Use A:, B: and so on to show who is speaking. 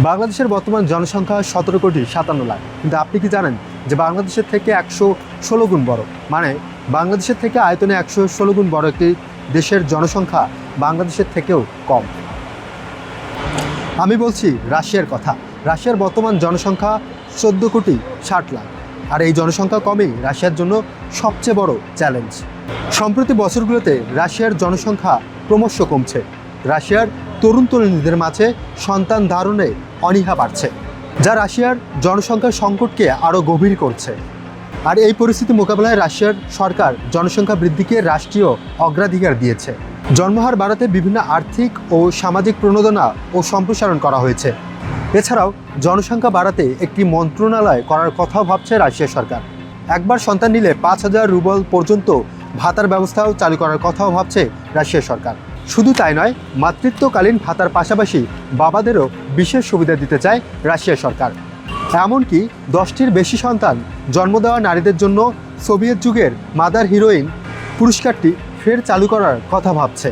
A: বাংলাদেশের বর্তমান জনসংখ্যা 17,57,00,000। কিন্তু আপনি কি জানেন যে বাংলাদেশের থেকে 116 গুণ বড়, মানে বাংলাদেশের থেকে আয়তনে 116 গুণ বড় একটি দেশের জনসংখ্যা বাংলাদেশের থেকেও কম। আমি বলছি রাশিয়ার কথা। রাশিয়ার বর্তমান জনসংখ্যা 14,60,00,000। আর এই জনসংখ্যা কমই রাশিয়ার জন্য সবচেয়ে বড় চ্যালেঞ্জ। সম্প্রতি বছরগুলোতে রাশিয়ার জনসংখ্যা ক্রমশ কমছে। রাশিয়ার তরুণ তরুণীদের মাঝে সন্তান ধারণে অনীহা বাড়ছে, যা রাশিয়ার জনসংখ্যার সংকটকে আরও গভীর করছে। আর এই পরিস্থিতি মোকাবেলায় রাশিয়ার সরকার জনসংখ্যা বৃদ্ধিকে রাষ্ট্রীয় অগ্রাধিকার দিয়েছে। জন্মহার বাড়াতে বিভিন্ন আর্থিক ও সামাজিক প্রণোদনা ও সম্প্রসারণ করা হয়েছে। এছাড়াও জনসংখ্যা বাড়াতে একটি মন্ত্রণালয় করার কথাও ভাবছে রাশিয়া সরকার। একবার সন্তান নিলে 5,000 রুবল পর্যন্ত ভাতার ব্যবস্থাও চালু করার কথাও ভাবছে রাশিয়া সরকার। শুধু তাই নয়, মাতৃত্বকালীন ভাতার পাশাপাশি বাবাদেরও বিশেষ সুবিধা দিতে চায় রাশিয়া সরকার। এমনকি 10টির বেশি সন্তান জন্ম দেওয়া নারীদের জন্য সোভিয়েত যুগের মাদার হিরোইন পুরস্কারটি ফের চালু করার কথা ভাবছে।